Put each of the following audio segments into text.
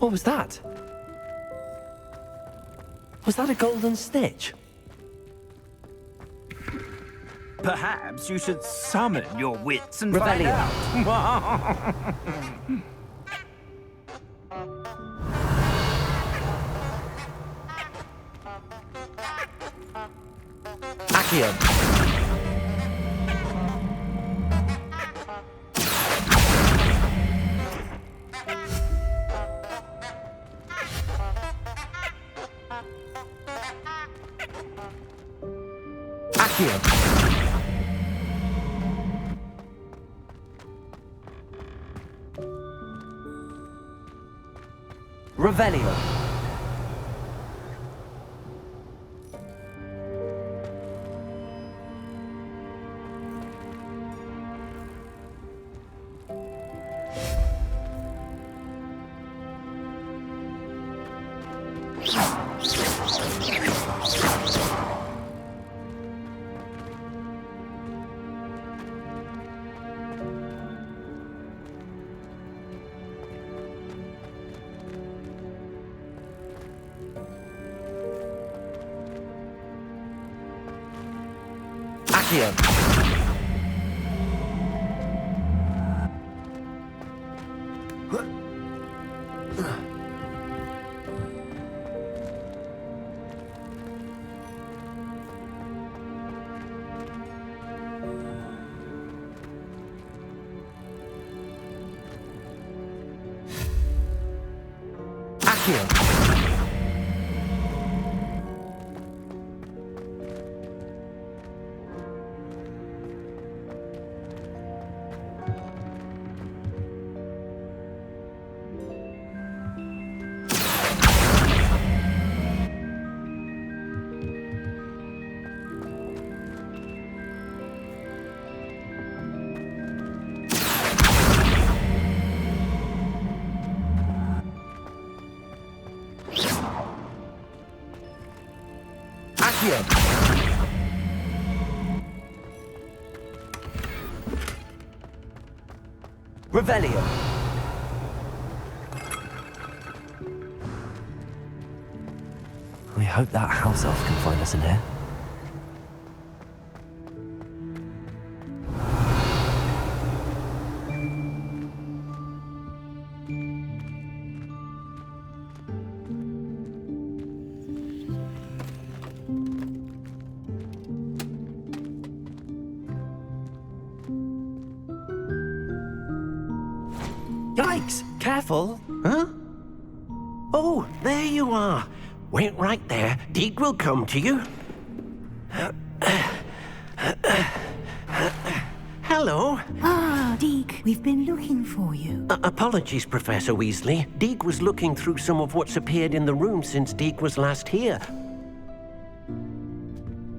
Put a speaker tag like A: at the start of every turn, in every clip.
A: What was that? Was that a golden stitch?
B: Perhaps you should summon your wits and
A: Rebellion.
B: find out.
A: Accio. Accio. Revelio. Accio. Accio. Accio. Revelio. We hope that house elf can find us in here. Yikes! Careful!
C: Huh? Oh, there you are. Wait right there. Deke will come to you. Hello.
D: Ah, Deke, we've been looking for you.
C: Apologies, Professor Weasley. Deke was looking through some of what's appeared in the room since Deke was last here.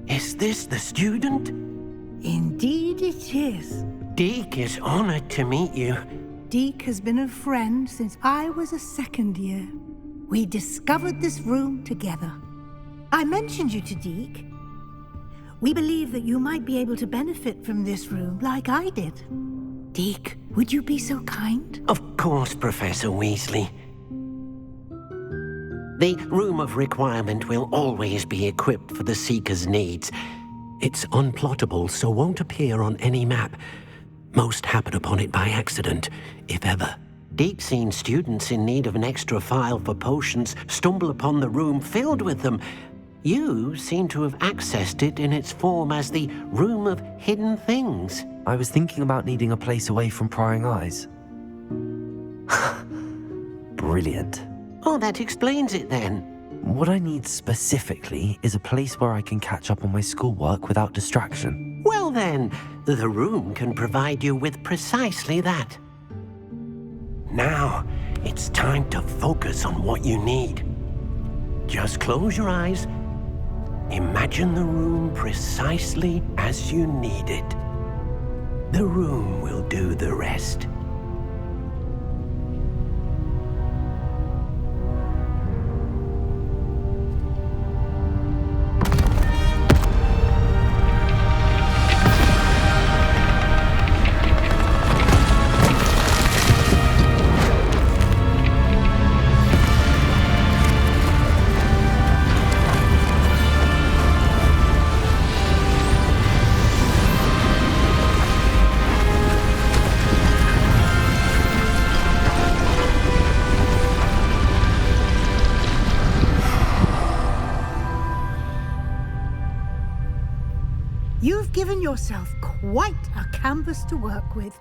C: Is this the student?
D: Indeed it is.
C: Deke is honored to meet you.
D: Deke has been a friend since I was a second year. We discovered this room together. I mentioned you to Deke. We believe that you might be able to benefit from this room like I did. Deke, would you be so kind?
C: Of course, Professor Weasley. The Room of Requirement will always be equipped for the Seeker's needs. It's unplottable, so won't appear on any map. Most happen upon it by accident, if ever. Deke's seen students in need of an extra file for potions stumble upon the room filled with them. You seem to have accessed it in its form as the Room of Hidden Things.
A: I was thinking about needing a place away from prying eyes. Brilliant.
C: Oh, that explains it then.
A: What I need specifically is a place where I can catch up on my schoolwork without distraction.
C: Well then, the room can provide you with precisely that. Now, it's time to focus on what you need. Just close your eyes. Imagine the room precisely as you need it. The room will do the rest.
D: You've given yourself quite a canvas to work with.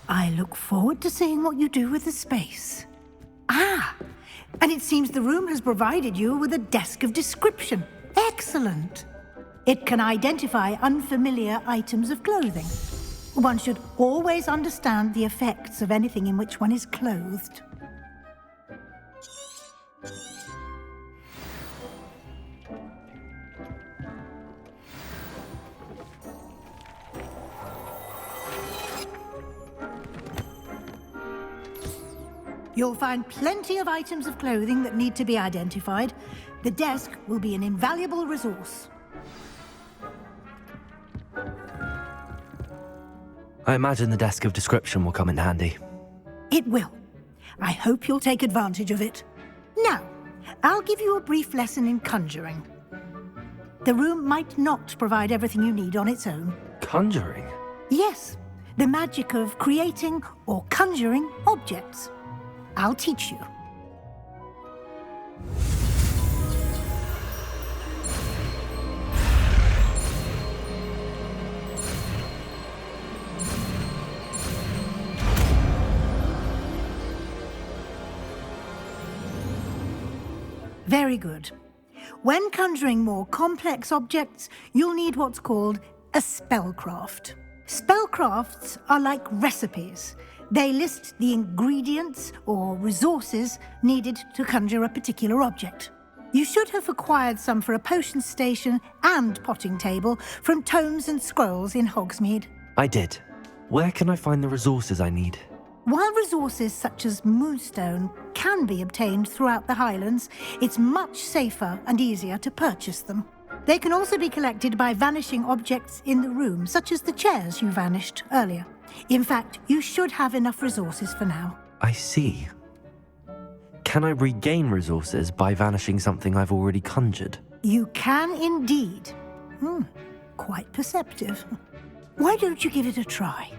D: I look forward to seeing what you do with the space. Ah, and it seems the room has provided you with a desk of description. Excellent. It can identify unfamiliar items of clothing. One should always understand the effects of anything in which one is clothed. You'll find plenty of items of clothing that need to be identified. The desk will be an invaluable resource.
A: I imagine the desk of description will come in handy.
D: It will. I hope you'll take advantage of it. Now, I'll give you a brief lesson in conjuring. The room might not provide everything you need on its own.
A: Conjuring?
D: Yes, the magic of creating or conjuring objects. I'll teach you. Very good. When conjuring more complex objects, you'll need what's called a spellcraft. Spellcrafts are like recipes. They list the ingredients or resources needed to conjure a particular object. You should have acquired some for a potion station and potting table from tomes and scrolls in Hogsmeade.
A: I did. Where can I find the resources I need?
D: While resources such as moonstone can be obtained throughout the Highlands, it's much safer and easier to purchase them. They can also be collected by vanishing objects in the room, such as the chairs you vanished earlier. In fact, you should have enough resources for now.
A: I see. Can I regain resources by vanishing something I've already conjured?
D: You can indeed. Quite perceptive. Why don't you give it a try?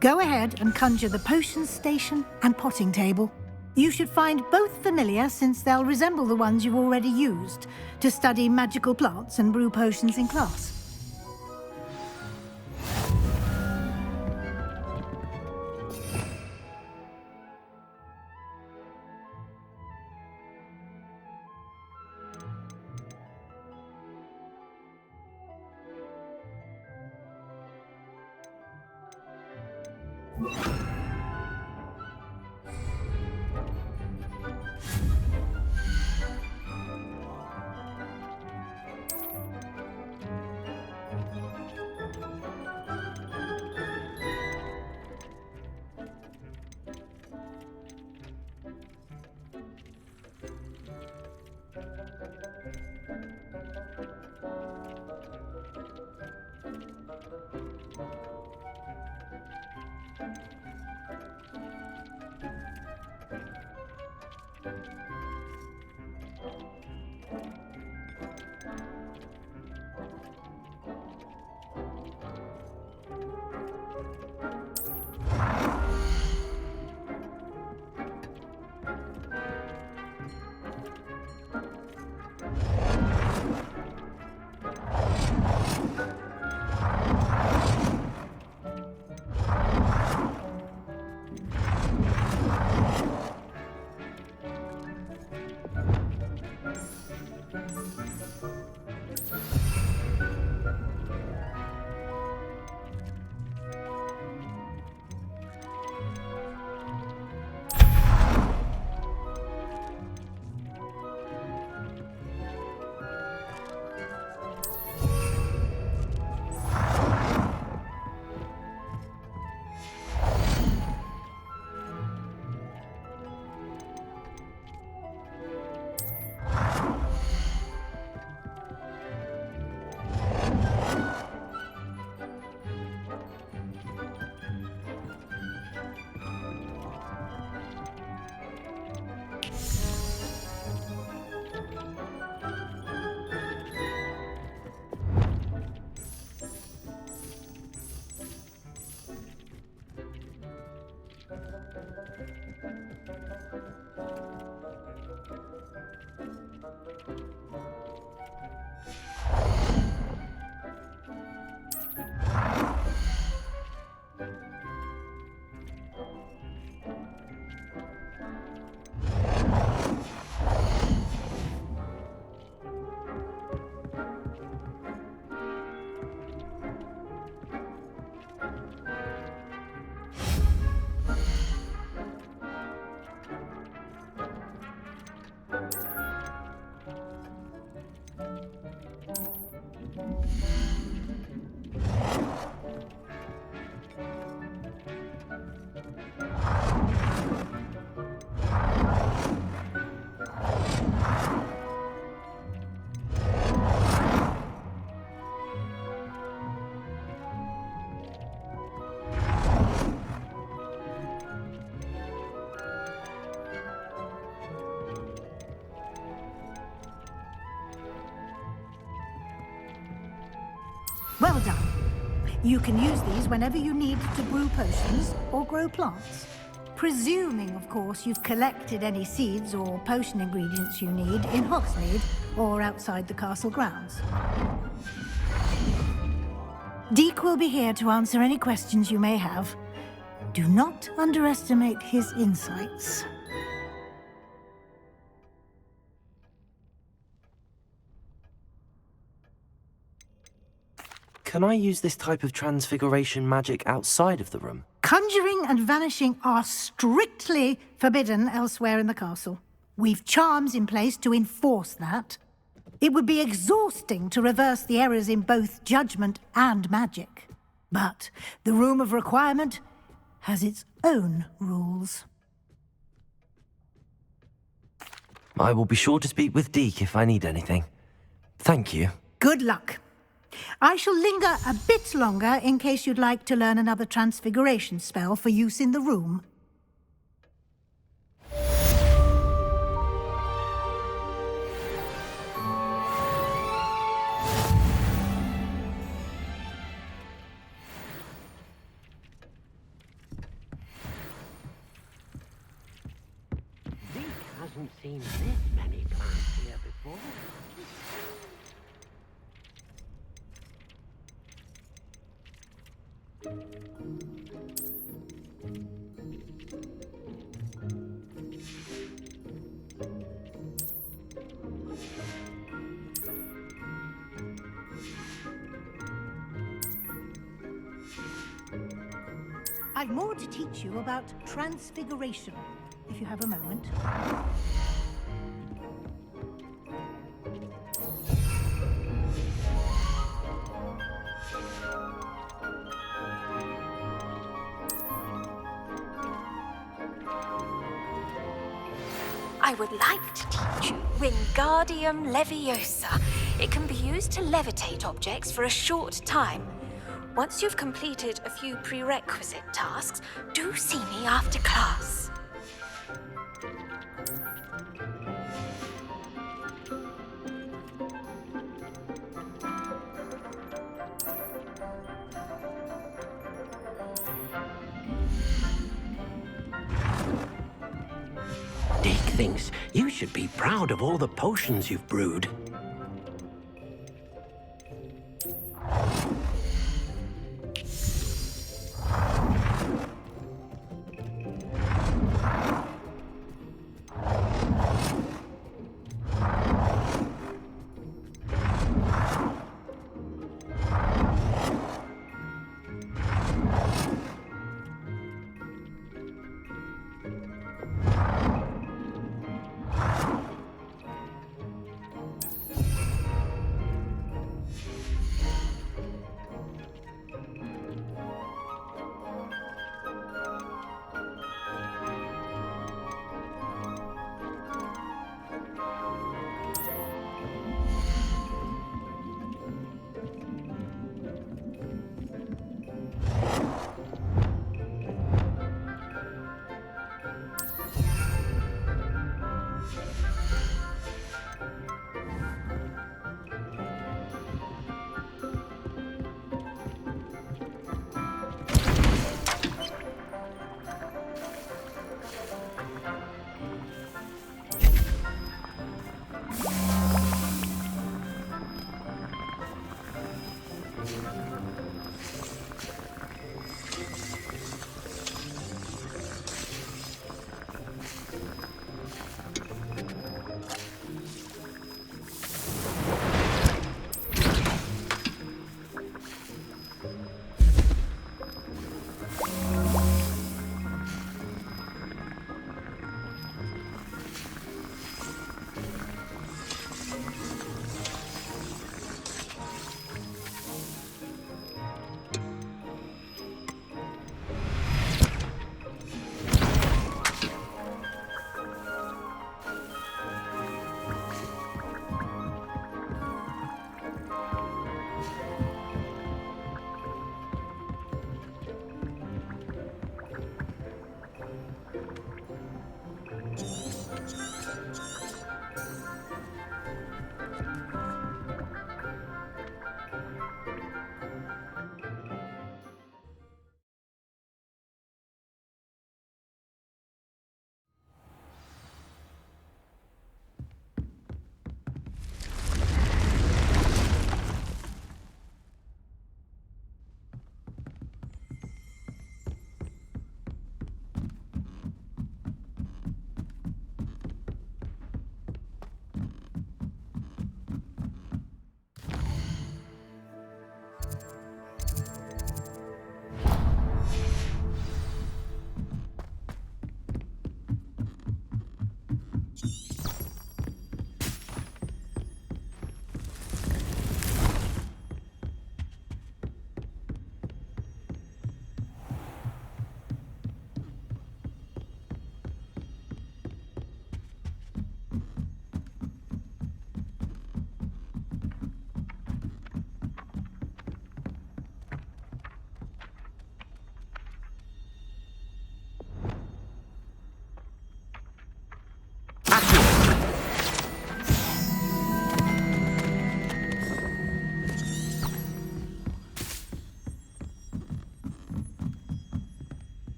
D: Go ahead and conjure the potion station and potting table. You should find both familiar, since they'll resemble the ones you've already used to study magical plants and brew potions in class. Well done. You can use these whenever you need to brew potions or grow plants. Presuming, of course, you've collected any seeds or potion ingredients you need in Hogsmeade or outside the castle grounds. Deke will be here to answer any questions you may have. Do not underestimate his insights.
A: Can I use this type of transfiguration magic outside of the room?
D: Conjuring and vanishing are strictly forbidden elsewhere in the castle. We've charms in place to enforce that. It would be exhausting to reverse the errors in both judgment and magic. But the Room of Requirement has its own rules.
A: I will be sure to speak with Deke if I need anything. Thank you.
D: Good luck. I shall linger a bit longer in case you'd like to learn another transfiguration spell for use in the room.
C: Zeke hasn't seen this many plants here before.
D: I've more to teach you about transfiguration, if you have a moment.
E: I would like to teach you Wingardium Leviosa. It can be used to levitate objects for a short time. Once you've completed a few prerequisite tasks, do see me after class.
C: Deke thinks you should be proud of all the potions you've brewed.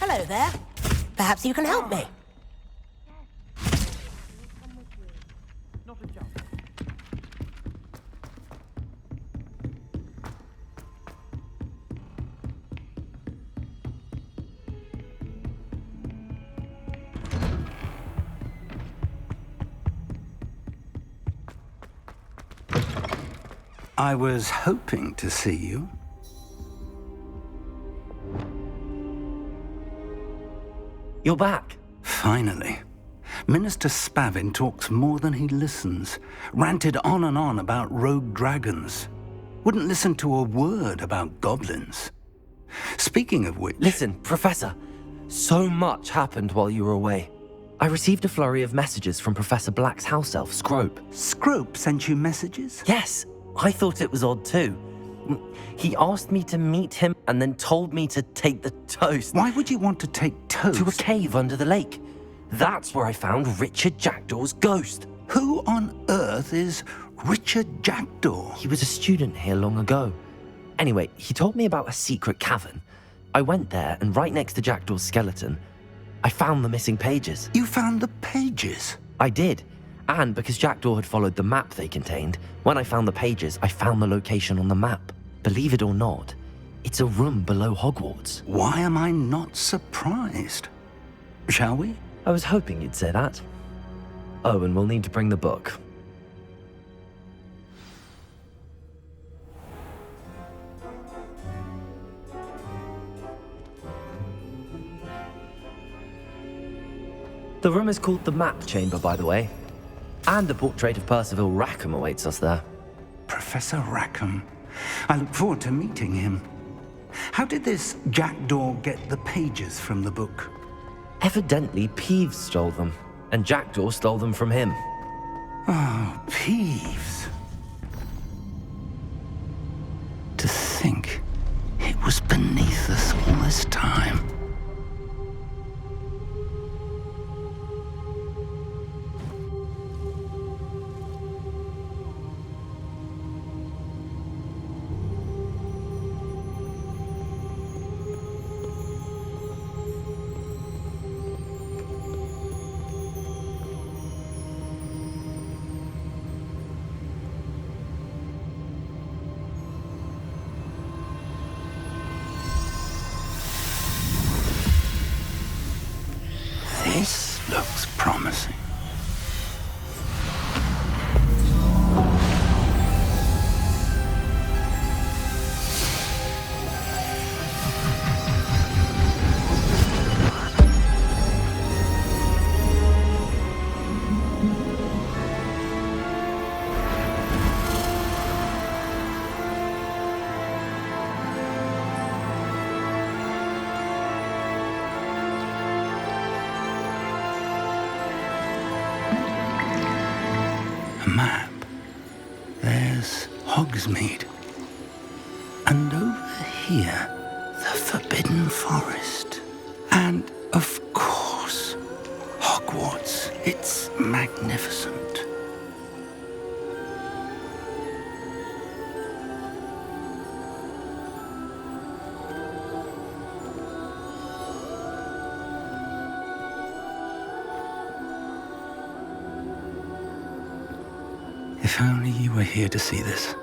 F: Hello there. Perhaps you can help me.
G: I was hoping to see you.
A: You're back.
G: Finally. Minister Spavin talks more than he listens. Ranted on and on about rogue dragons. Wouldn't listen to a word about goblins. Speaking of which...
A: Listen, Professor. So much happened while you were away. I received a flurry of messages from Professor Black's house elf, Scrope.
G: Scrope sent you messages?
A: Yes, I thought it was odd too. He asked me to meet him and then told me to take the toast.
G: Why would you want to take toast?
A: To a cave under the lake. That's where I found Richard Jackdaw's ghost.
G: Who on earth is Richard Jackdaw?
A: He was a student here long ago. Anyway, he told me about a secret cavern. I went there, and right next to Jackdaw's skeleton, I found the missing pages.
G: You found the pages?
A: I did. And because Jackdaw had followed the map they contained, when I found the pages, I found the location on the map. Believe it or not, it's a room below Hogwarts.
G: Why am I not surprised? Shall we?
A: I was hoping you'd say that. Oh, and we'll need to bring the book. The room is called the Map Chamber, by the way. And a portrait of Percival Rackham awaits us there.
G: Professor Rackham. I look forward to meeting him. How did this Jackdaw get the pages from the book?
A: Evidently, Peeves stole them, and Jackdaw stole them from him.
G: Oh, Peeves. To think it was beneath us all this time. This looks promising. A map. There's Hogsmeade. And over here, the Forbidden Forest. And, of course, Hogwarts. It's magnificent. If only you were here to see this.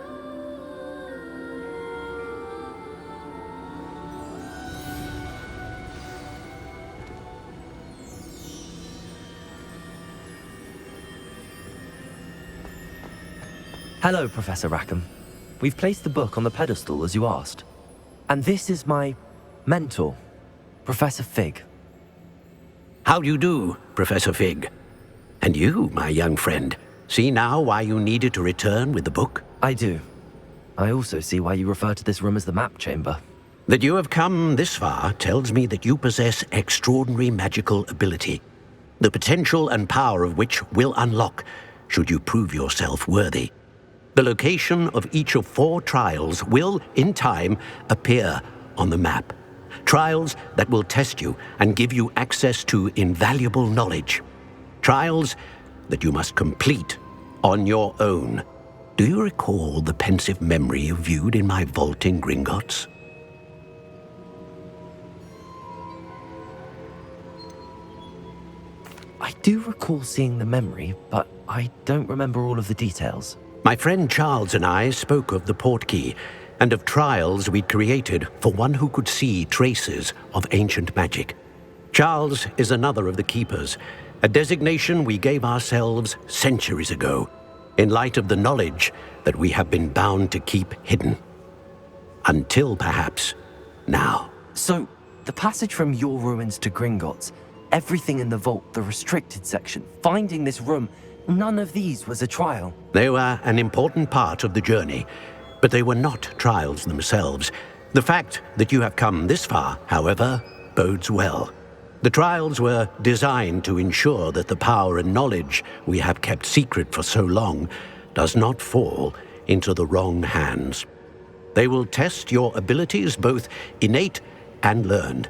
A: Hello, Professor Rackham. We've placed the book on the pedestal as you asked. And this is my mentor, Professor Fig.
C: How do you do, Professor Fig? And you, my young friend, see now why you needed to return with the book?
A: I do. I also see why you refer to this room as the Map Chamber.
C: That you have come this far tells me that you possess extraordinary magical ability, the potential and power of which will unlock should you prove yourself worthy. The location of each of 4 trials will, in time, appear on the map. Trials that will test you and give you access to invaluable knowledge. Trials that you must complete on your own. Do you recall the pensive memory you viewed in my vault in Gringotts?
A: do recall seeing the memory, but I don't remember all of the details.
C: My friend Charles and I spoke of the portkey and of trials we'd created for one who could see traces of ancient magic. Charles is another of the keepers, a designation we gave ourselves centuries ago, in light of the knowledge that we have been bound to keep hidden. Until perhaps now.
A: So, the passage from your ruins to Gringotts, everything in the vault, the restricted section, finding this room, none of these was a trial.
C: They were an important part of the journey, but they were not trials themselves. The fact that you have come this far, however, bodes well. The trials were designed to ensure that the power and knowledge we have kept secret for so long does not fall into the wrong hands. They will test your abilities, both innate and learned.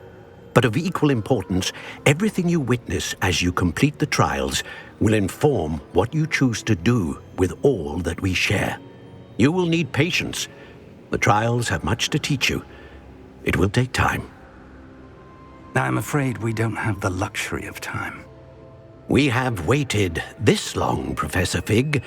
C: But of equal importance, everything you witness as you complete the trials will inform what you choose to do with all that we share. You will need patience. The trials have much to teach you. It will take time.
G: I'm afraid we don't have the luxury of time.
C: We have waited this long, Professor Fig.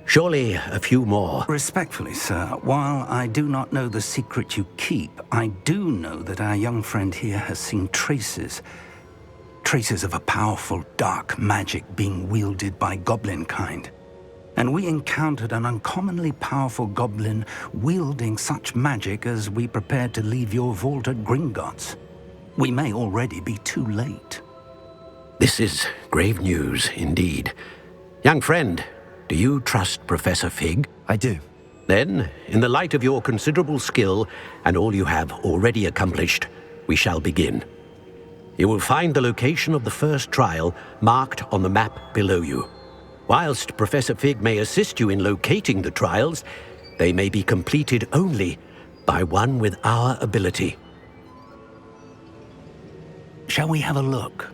C: Surely a few more.
G: Respectfully, sir, while I do not know the secret you keep, I do know that our young friend here has seen traces of a powerful dark magic being wielded by goblin kind. And we encountered an uncommonly powerful goblin wielding such magic as we prepared to leave your vault at Gringotts. We may already be too late.
C: This is grave news indeed. Young friend, do you trust Professor Fig?
A: I do.
C: Then, in the light of your considerable skill and all you have already accomplished, we shall begin. You will find the location of the first trial marked on the map below you. Whilst Professor Fig may assist you in locating the trials, they may be completed only by one with our ability.
G: Shall we have a look?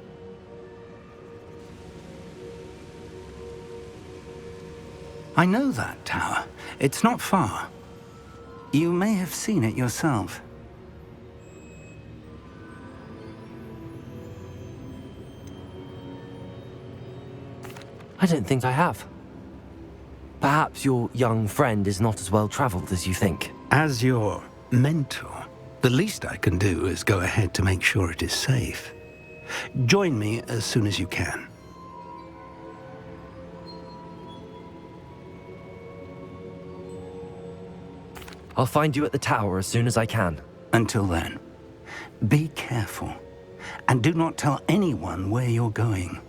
G: I know that tower. It's not far. You may have seen it yourself.
A: I don't think I have. Perhaps your young friend is not as well traveled as you think.
G: As your mentor, the least I can do is go ahead to make sure it is safe. Join me as soon as you can.
A: I'll find you at the tower as soon as I can.
G: Until then, be careful, and do not tell anyone where you're going.